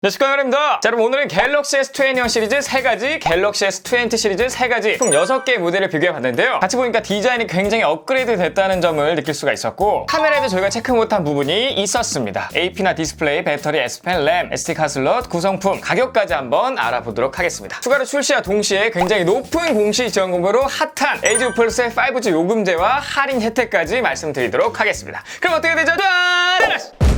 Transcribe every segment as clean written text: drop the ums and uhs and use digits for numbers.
네, 축하드립니다. 자, 여러분 오늘은 갤럭시 S21 시리즈 3가지, 갤럭시 S20 시리즈 3가지, 총 6개의 모델을 비교해봤는데요. 같이 보니까 디자인이 굉장히 업그레이드 됐다는 점을 느낄 수가 있었고, 카메라에도 저희가 체크 못한 부분이 있었습니다. AP나 디스플레이, 배터리, S펜, 램, SD카드 슬롯, 구성품, 가격까지 한번 알아보도록 하겠습니다. 추가로 출시와 동시에 굉장히 높은 공시 지원금으로 핫한 LG 플러스의 5G 요금제와 할인 혜택까지 말씀드리도록 하겠습니다. 그럼 어떻게 되죠? 짠!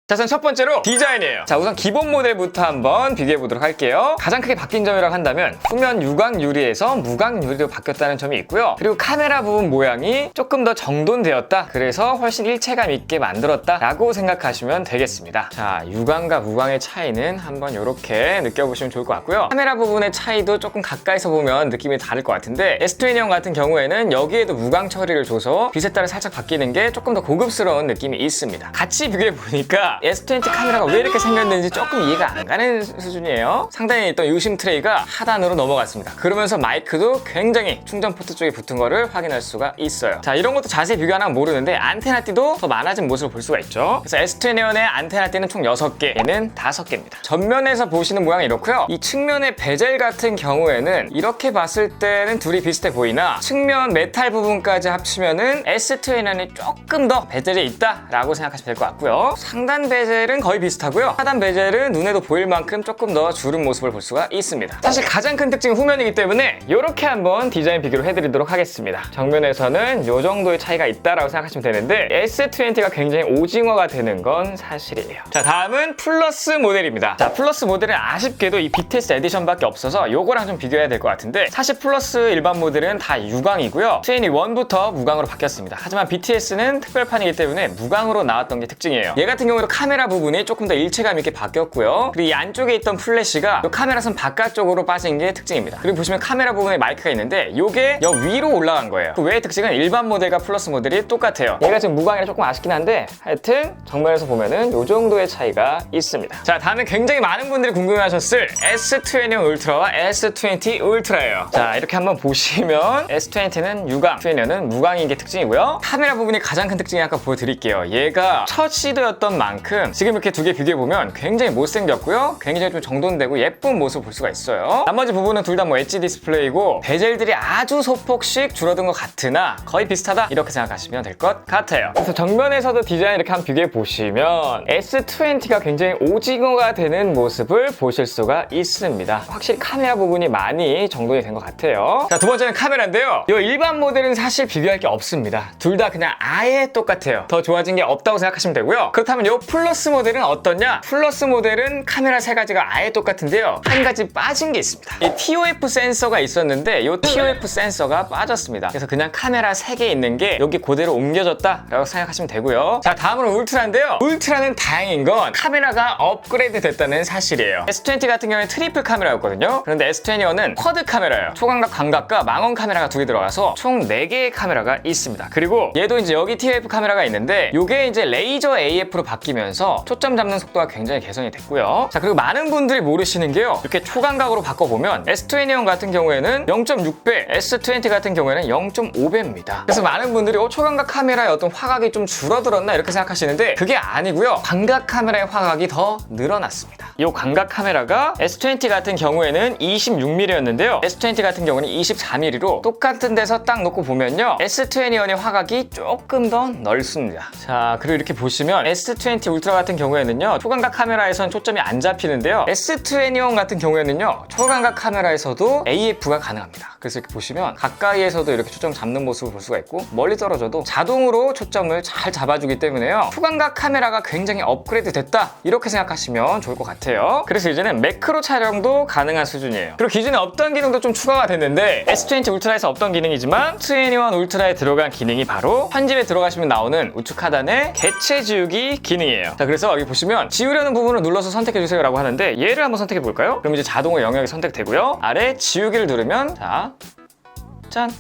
자, 우선 첫 번째로 디자인이에요. 자, 우선 기본 모델부터 한번 비교해보도록 할게요. 가장 크게 바뀐 점이라고 한다면 후면 유광 유리에서 무광 유리로 바뀌었다는 점이 있고요. 그리고 카메라 부분 모양이 조금 더 정돈되었다. 그래서 훨씬 일체감 있게 만들었다 라고 생각하시면 되겠습니다. 자, 유광과 무광의 차이는 한번 이렇게 느껴보시면 좋을 것 같고요. 카메라 부분의 차이도 조금 가까이서 보면 느낌이 다를 것 같은데 S20 같은 경우에는 여기에도 무광 처리를 줘서 빛에 따라 살짝 바뀌는 게 조금 더 고급스러운 느낌이 있습니다. 같이 비교해보니까 S20 카메라가 왜 이렇게 생겼는지 조금 이해가 안 가는 수준이에요. 상단에 있던 유심 트레이가 하단으로 넘어갔습니다. 그러면서 마이크도 굉장히 충전 포트 쪽에 붙은 거를 확인할 수가 있어요. 자, 이런 것도 자세히 비교 안 하면 모르는데 안테나띠도 더 많아진 모습을 볼 수가 있죠. 그래서 S20의 안테나띠는 총 6개, 얘는 5개입니다. 전면에서 보시는 모양이 이렇고요. 이 측면의 베젤 같은 경우에는 이렇게 봤을 때는 둘이 비슷해 보이나 측면 메탈 부분까지 합치면은 S20이 조금 더 베젤이 있다라고 생각하시면 될 것 같고요. 상단 베젤은 거의 비슷하고요. 하단 베젤은 눈에도 보일 만큼 조금 더 줄은 모습을 볼 수가 있습니다. 사실 가장 큰 특징은 후면이기 때문에 이렇게 한번 디자인 비교를 해드리도록 하겠습니다. 정면에서는 이 정도의 차이가 있다라고 생각하시면 되는데 S20가 굉장히 오징어가 되는 건 사실이에요. 자, 다음은 플러스 모델입니다. 자, 플러스 모델은 아쉽게도 이 BTS 에디션밖에 없어서 이거랑 좀 비교해야 될 것 같은데, 사실 플러스 일반 모델은 다 유광이고요. 21부터 무광으로 바뀌었습니다. 하지만 BTS는 특별판이기 때문에 무광으로 나왔던 게 특징이에요. 얘 같은 경우도 카메라 부분이 조금 더 일체감 있게 바뀌었고요. 그리고 이 안쪽에 있던 플래시가 이 카메라 선 바깥쪽으로 빠진 게 특징입니다. 그리고 보시면 카메라 부분에 마이크가 있는데 이게 여 위로 올라간 거예요. 그 외의 특징은 일반 모델과 플러스 모델이 똑같아요. 얘가 지금 무광이라 조금 아쉽긴 한데 하여튼 정면에서 보면은 이 정도의 차이가 있습니다. 자, 다음에 굉장히 많은 분들이 궁금해하셨을 S20 울트라와 S20 울트라예요. 자, 이렇게 한번 보시면 S20는 유광, S20는 무광인 게 특징이고요. 카메라 부분이 가장 큰 특징이 아까 보여드릴게요. 얘가 첫 시도였던 만큼 지금 이렇게 두 개 비교해보면 굉장히 못생겼고요. 굉장히 좀 정돈되고 예쁜 모습을 볼 수가 있어요. 나머지 부분은 둘 다 뭐 엣지 디스플레이고 베젤들이 아주 소폭씩 줄어든 것 같으나 거의 비슷하다 이렇게 생각하시면 될 것 같아요. 그래서 정면에서도 디자인 이렇게 한번 비교해보시면 S20가 굉장히 오징어가 되는 모습을 보실 수가 있습니다. 확실히 카메라 부분이 많이 정돈이 된 것 같아요. 자, 두 번째는 카메라인데요. 이 일반 모델은 사실 비교할 게 없습니다. 둘 다 그냥 아예 똑같아요. 더 좋아진 게 없다고 생각하시면 되고요. 그렇다면 이 플러스 모델은 어떠냐? 플러스 모델은 카메라 3가지가 아예 똑같은데요. 한 가지 빠진 게 있습니다. 이 TOF 센서가 있었는데 이 TOF 센서가 빠졌습니다. 그래서 그냥 카메라 3개 있는 게 여기 그대로 옮겨졌다라고 생각하시면 되고요. 자, 다음으로 울트라인데요. 울트라는 다행인 건 카메라가 업그레이드 됐다는 사실이에요. S20 같은 경우는 트리플 카메라였거든요. 그런데 S21은 쿼드 카메라예요. 초광각, 광각과 망원 카메라가 2개 들어가서 총 4개의 카메라가 있습니다. 그리고 얘도 이제 여기 TOF 카메라가 있는데 이게 이제 레이저 AF로 바뀌면서 초점 잡는 속도가 굉장히 개선이 됐고요. 자, 그리고 많은 분들이 모르시는 게요. 이렇게 초광각으로 바꿔보면 S20 같은 경우에는 0.6배, S20 같은 경우에는 0.5배입니다. 그래서 많은 분들이 초광각 카메라의 어떤 화각이 좀 줄어들었나 이렇게 생각하시는데 그게 아니고요. 광각 카메라의 화각이 더 늘어났습니다. 이 광각 카메라가 S20 같은 경우에는 26mm였는데요. S20 같은 경우는 24mm로 똑같은 데서 딱 놓고 보면요. S21의 화각이 조금 더 넓습니다. 자, 그리고 이렇게 보시면 S20 울트라 같은 경우에는요. 초광각 카메라에선 초점이 안 잡히는데요. S21 같은 경우에는요. 초광각 카메라에서도 AF가 가능합니다. 그래서 이렇게 보시면 가까이에서도 이렇게 초점 잡는 모습을 볼 수가 있고 멀리 떨어져도 자동으로 초점을 잘 잡아주기 때문에요. 초광각 카메라가 굉장히 업그레이드 됐다 이렇게 생각하시면 좋을 것 같아요. 그래서 이제는 매크로 촬영도 가능한 수준이에요. 그리고 기존에 없던 기능도 좀 추가가 됐는데 S20 울트라에서 없던 기능이지만 S21 울트라에 들어간 기능이 바로 편집에 들어가시면 나오는 우측 하단의 개체 지우기 기능이에요. 자, 그래서 여기 보시면 지우려는 부분을 눌러서 선택해주세요 라고 하는데 얘를 한번 선택해 볼까요? 그럼 이제 자동으로 영역이 선택되고요. 아래 지우기를 누르면 자, 짠!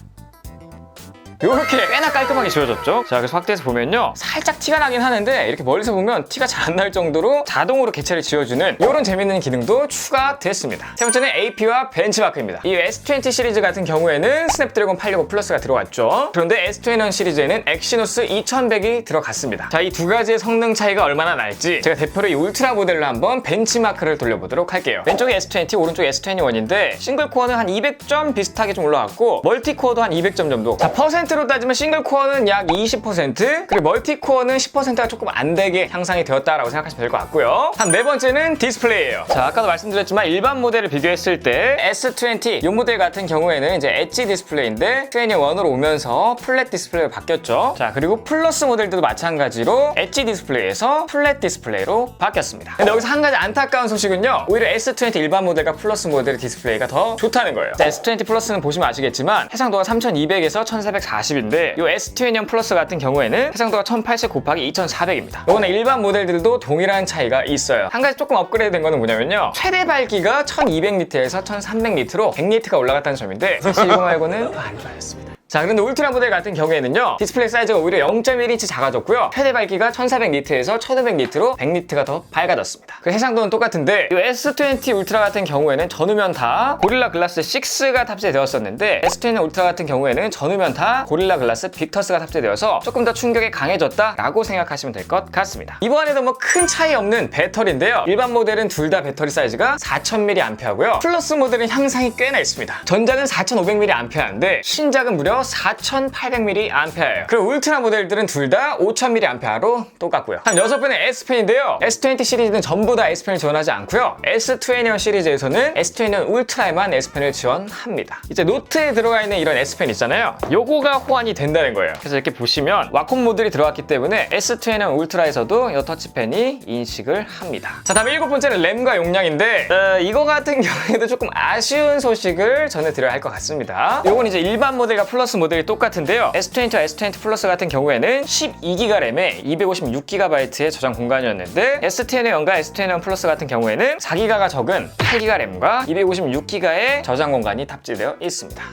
이렇게 꽤나 깔끔하게 지워졌죠. 자, 그래서 확대해서 보면요, 살짝 티가 나긴 하는데 이렇게 멀리서 보면 티가 잘 안 날 정도로 자동으로 개체를 지워주는 이런 재밌는 기능도 추가됐습니다. 세 번째는 AP와 벤치마크입니다. 이 S20 시리즈 같은 경우에는 스냅드래곤 865 플러스가 들어왔죠. 그런데 S21 시리즈에는 엑시노스 2100이 들어갔습니다. 자, 이 두 가지의 성능 차이가 얼마나 날지 제가 대표로 이 울트라 모델로 한번 벤치마크를 돌려보도록 할게요. 왼쪽이 S20, 오른쪽이 S21인데 싱글 코어는 한 200점 비슷하게 좀 올라왔고 멀티 코어도 한 200점 정도. 자, 퍼센트로 따지면 싱글 코어는 약 20%, 그리고 멀티 코어는 10%가 조금 안 되게 향상이 되었다라고 생각하시면 될 것 같고요. 다음 네 번째는 디스플레이예요. 자, 아까도 말씀드렸지만 일반 모델을 비교했을 때 S20 이 모델 같은 경우에는 이제 엣지 디스플레이인데 21으로 오면서 플랫 디스플레이로 바뀌었죠. 자, 그리고 플러스 모델들도 마찬가지로 엣지 디스플레이에서 플랫 디스플레이로 바뀌었습니다. 근데 여기서 한 가지 안타까운 소식은요, 오히려 S20 일반 모델과 플러스 모델의 디스플레이가 더 좋다는 거예요. 자, S20 플러스는 보시면 아시겠지만 해상도가 3200에서 1440인데 이 S21 플러스 같은 경우에는 해상도가 1080 곱하기 2400입니다. 이거는 일반 모델들도 동일한 차이가 있어요. 한 가지 조금 업그레이드 된 거는 뭐냐면요, 최대 밝기가 1200니트에서 1300니트로 100니트가 올라갔다는 점인데 사실 이거 말고는 더 안 좋아졌습니다. 자, 그런데 울트라 모델 같은 경우에는요, 디스플레이 사이즈가 오히려 0.1인치 작아졌고요, 최대 밝기가 1400니트에서 1500니트로 100니트가 더 밝아졌습니다. 그 해상도는 똑같은데 이 S20 울트라 같은 경우에는 전후면 다 고릴라 글라스 6가 탑재되었었는데 S20 울트라 같은 경우에는 전후면 다 고릴라 글라스 빅터스가 탑재되어서 조금 더 충격이 강해졌다라고 생각하시면 될 것 같습니다. 이번에도 뭐 큰 차이 없는 배터리인데요, 일반 모델은 둘 다 배터리 사이즈가 4000mAh고요, 플러스 모델은 향상이 꽤나 있습니다. 전작은 4500mAh인데 신작은 무려 4800mAh예요. 그리고 울트라 모델들은 둘 다 5000mAh로 똑같고요. 다음 여섯 번째 S펜인데요, S20 시리즈는 전부 다 S펜을 지원하지 않고요, S21 시리즈에서는 S21 울트라에만 S펜을 지원합니다. 이제 노트에 들어가 있는 이런 S펜 있잖아요, 요거가 호환이 된다는 거예요. 그래서 이렇게 보시면 와콤 모듈이 들어갔기 때문에 S21 울트라에서도 이 터치펜이 인식을 합니다. 자, 다음 일곱 번째는 램과 용량인데 이거 같은 경우에도 조금 아쉬운 소식을 전해드려야 할 것 같습니다. 요건 이제 일반 모델과 플러스 모델이 똑같은데요, S20와 S20 플러스 같은 경우에는 12GB 램에 256GB의 저장 공간이었는데 S21과 S21 플러스 같은 경우에는 4GB가 적은 8GB 램과 256GB의 저장 공간이 탑재되어 있습니다.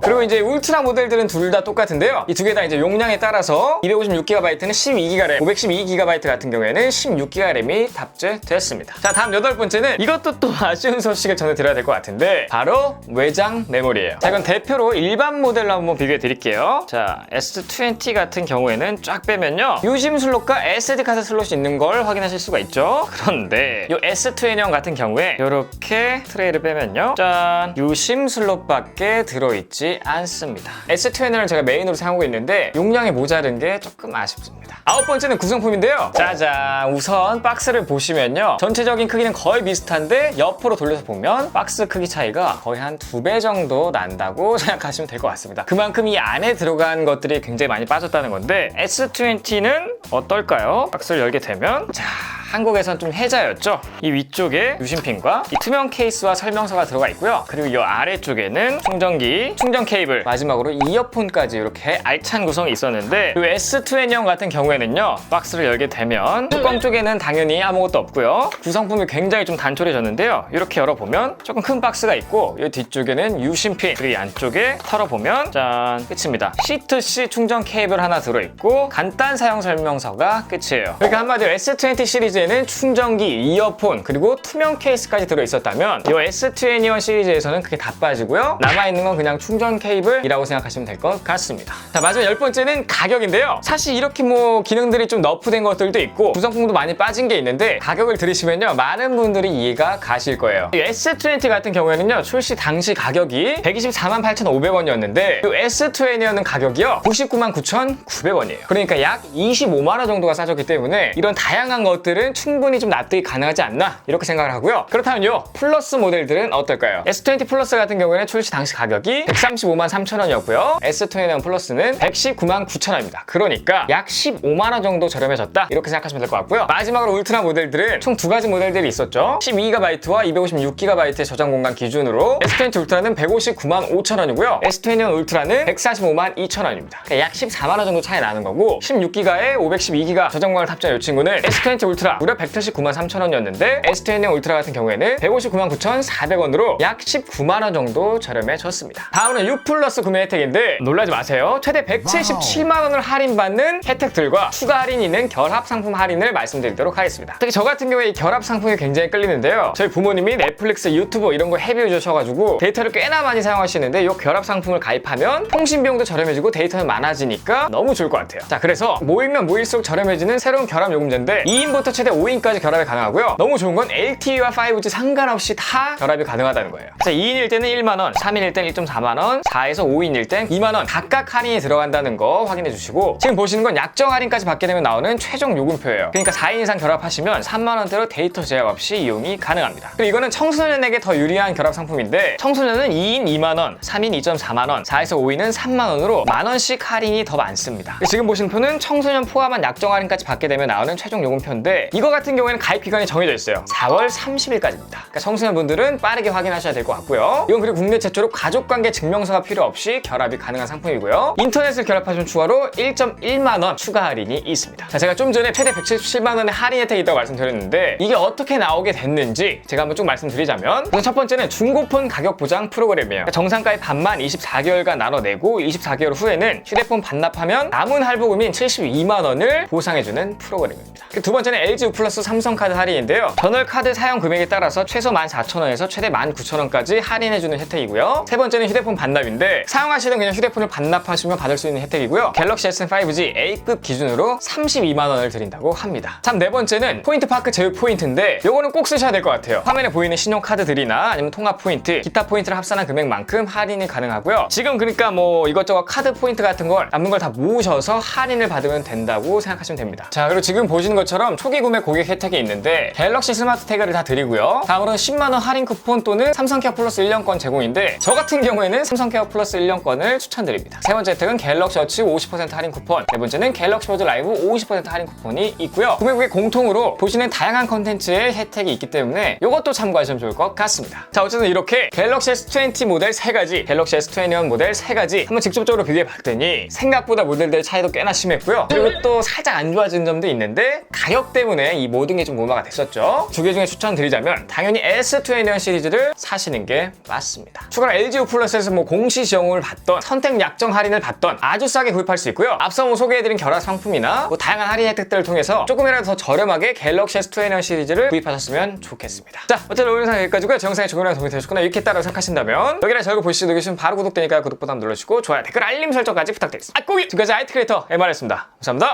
그리고 이제 울트라 모델들은 둘 다 똑같은데요, 이 두 개 다 이제 용량에 따라서 256GB는 12GB 램, 512GB 같은 경우에는 16GB 램이 탑재됐습니다. 자, 다음 여덟 번째는 이것도 또 아쉬운 소식을 전해드려야 될 것 같은데 바로 외장 메모리예요. 자, 이건 대표로 일반 모델로 한번 비교해 드릴게요. 자, S20 같은 경우에는 쫙 빼면요, 유심 슬롯과 SD카드 슬롯이 있는 걸 확인하실 수가 있죠. 그런데 이 S21 같은 경우에 이렇게 트레이를 빼면요, 짠, 유심 슬롯밖에 들어있지 않습니다. S21을 제가 메인으로 사용하고 있는데 용량이 모자른 게 조금 아쉽습니다. 아홉 번째는 구성품인데요, 짜잔, 우선 박스를 보시면요, 전체적인 크기는 거의 비슷한데 옆으로 돌려서 보면 박스 크기 차이가 거의 한 2배 정도 난다고 생각하시면 될 것 같습니다. 그만큼 이 안에 들어간 것들이 굉장히 많이 빠졌다는 건데 S20는 어떨까요? 박스를 열게 되면, 자, 한국에선 좀 혜자였죠. 이 위쪽에 유심핀과 이 투명 케이스와 설명서가 들어가 있고요, 그리고 이 아래쪽에는 충전기, 충전 케이블, 마지막으로 이어폰까지 이렇게 알찬 구성이 있었는데 이 S20 같은 경우에는요, 박스를 열게 되면 뚜껑 쪽에는 당연히 아무것도 없고요, 구성품이 굉장히 좀 단촐해졌는데요, 이렇게 열어보면 조금 큰 박스가 있고 이 뒤쪽에는 유심핀, 그리고 이 안쪽에 털어보면 짠, 끝입니다. C2C 충전 케이블 하나 들어있고 간단 사용 설명서가 끝이에요. 그러니까 한마디로 S20 시리즈에는 충전기, 이어폰, 그리고 투명 케이스까지 들어있었다면 이 S21 시리즈에서는 그게 다 빠지고요, 남아있는 건 그냥 충전 케이블이라고 생각하시면 될 것 같습니다. 자, 마지막 열 번째는 가격인데요, 사실 이렇게 뭐 기능들이 좀 너프된 것들도 있고 구성품도 많이 빠진 게 있는데 가격을 들으시면요, 많은 분들이 이해가 가실 거예요. 이 S20 같은 경우에는요, 출시 당시 가격이 1248,500원이었는데 이 S21은 가격이요 999,900원이에요. 그러니까 약 25만원 정도가 싸졌기 때문에 이런 다양한 것들은 모델은 충분히 좀 납득이 가능하지 않나 이렇게 생각을 하고요. 그렇다면요, 플러스 모델들은 어떨까요? S20 플러스 같은 경우에는 출시 당시 가격이 135만 3천 원이었고요. S21 플러스는 119만 9천 원입니다. 그러니까 약 15만 원 정도 저렴해졌다 이렇게 생각하시면 될 것 같고요. 마지막으로 울트라 모델들은 총 두 가지 모델들이 있었죠. 12GB와 256GB의 저장 공간 기준으로 S20 울트라는 159만 5천 원이고요. S21 울트라는 145만 2천 원입니다. 그러니까 약 14만 원 정도 차이 나는 거고, 16GB에 512GB 저장 공간을 탑재한 이 친구는 S20 울트라 무려 189만 3천 원이었는데 S21 울트라 같은 경우에는 159만 9,400원으로 약 19만 원 정도 저렴해졌습니다. 다음은 U 플러스 구매 혜택인데 놀라지 마세요. 최대 177만 원을 할인받는 혜택들과 추가 할인이 있는 결합 상품 할인을 말씀드리도록 하겠습니다. 특히 저 같은 경우에 이 결합 상품이 굉장히 끌리는데요. 저희 부모님이 넷플릭스, 유튜브 이런 거 헤비 유저셔가지고 데이터를 꽤나 많이 사용하시는데 이 결합 상품을 가입하면 통신 비용도 저렴해지고 데이터는 많아지니까 너무 좋을 것 같아요. 자, 그래서 모이면 모일수록 저렴해지는 새로운 결합 요금제인데 2인부터 최대 5인까지 결합이 가능하고요. 너무 좋은 건 LTE와 5G 상관없이 다 결합이 가능하다는 거예요. 자, 2인일 때는 1만 원, 3인일 때는 1.4만 원, 4에서 5인일 땐 2만 원 각각 할인이 들어간다는 거 확인해 주시고, 지금 보시는 건 약정 할인까지 받게 되면 나오는 최종 요금표예요. 그러니까 4인 이상 결합하시면 3만 원대로 데이터 제약 없이 이용이 가능합니다. 그리고 이거는 청소년에게 더 유리한 결합 상품인데, 청소년은 2인 2만 원, 3인 2.4만 원, 4에서 5인은 3만 원으로 만 원씩 할인이 더 많습니다. 지금 보시는 표는 청소년 포함한 약정 할인까지 받게 되면 나오는 최종 요금표인데, 이거 같은 경우에는 가입 기간이 정해져 있어요. 4월 30일까지입니다. 그러니까 청소년분들은 빠르게 확인하셔야 될 것 같고요. 이건 그리고 국내 최초로 가족관계 증명서가 필요 없이 결합이 가능한 상품이고요. 인터넷을 결합하시면 추가로 1.1만 원 추가 할인이 있습니다. 자, 제가 좀 전에 최대 177만 원의 할인 혜택이 있다고 말씀드렸는데 이게 어떻게 나오게 됐는지 제가 한번 쭉 말씀드리자면, 우선 첫 번째는 중고폰 가격 보장 프로그램이에요. 그러니까 정상가의 반만 24개월간 나눠내고 24개월 후에는 휴대폰 반납하면 남은 할부금인 72만 원을 보상해주는 프로그램입니다. 두 번째는 LG U 플러스 삼성카드 할인인데요. 전월 카드 사용 금액에 따라서 최소 14,000원에서 최대 19,000원까지 할인해주는 혜택이고요. 세 번째는 휴대폰 반납인데, 사용하시는 그냥 휴대폰을 반납하시면 받을 수 있는 혜택이고요. 갤럭시 S 5G A급 기준으로 32만 원을 드린다고 합니다. 참, 네 번째는 포인트 파크 제휴 포인트인데 요거는 꼭 쓰셔야 될 것 같아요. 화면에 보이는 신용카드들이나 아니면 통합 포인트, 기타 포인트를 합산한 금액만큼 할인이 가능하고요. 지금 그러니까 뭐 이것저것 카드 포인트 같은 걸 남는 걸 다 모으셔서 할인을 받으면 된다고 생각하시면 됩니다. 자, 그리고 지금 보시는 것처럼 초기 구매 고객 혜택이 있는데 갤럭시 스마트 태그를 다 드리고요. 다음으로는 10만 원 할인 쿠폰 또는 삼성케어 플러스 1년권 제공인데, 저 같은 경우에는 삼성케어 플러스 1년권을 추천드립니다. 세 번째 혜택은 갤럭시 워치 50% 할인 쿠폰, 네 번째는 갤럭시 워치 라이브 50% 할인 쿠폰이 있고요. 구매 고객 공통으로 보시는 다양한 컨텐츠의 혜택이 있기 때문에 이것도 참고하시면 좋을 것 같습니다. 자, 어쨌든 이렇게 갤럭시 S20 모델 3가지, 갤럭시 S21 모델 3가지 한번 직접적으로 비교해 봤더니 생각보다 모델들의 차이도 꽤나 심했고요. 그리고 또 살짝 안 좋아진 점도 있는데 가격 때문에 이 모든 게 좀 무마가 됐었죠. 두 개 중에 추천드리자면 당연히 S21 시리즈를 사시는 게 맞습니다. 추가로 LG U 플러스에서 뭐 공시 지원을 받던, 선택 약정 할인을 받던 아주 싸게 구입할 수 있고요. 앞서 뭐 소개해드린 결합 상품이나 뭐 다양한 할인 혜택들을 통해서 조금이라도 더 저렴하게 갤럭시 S21 시리즈를 구입하셨으면 좋겠습니다. 자, 어쨌든 오늘 영상 여기까지고요. 제 영상이 조금이라도 도움이 되셨거나 유익했다고 생각하신다면 여기랑 저를 보시고 계시면 바로 구독되니까 구독 버튼 눌러주시고 좋아요, 댓글, 알림 설정까지 부탁드리겠습니다. 지금까지 IT 크리에이터 MR였습니다. 감사합니다.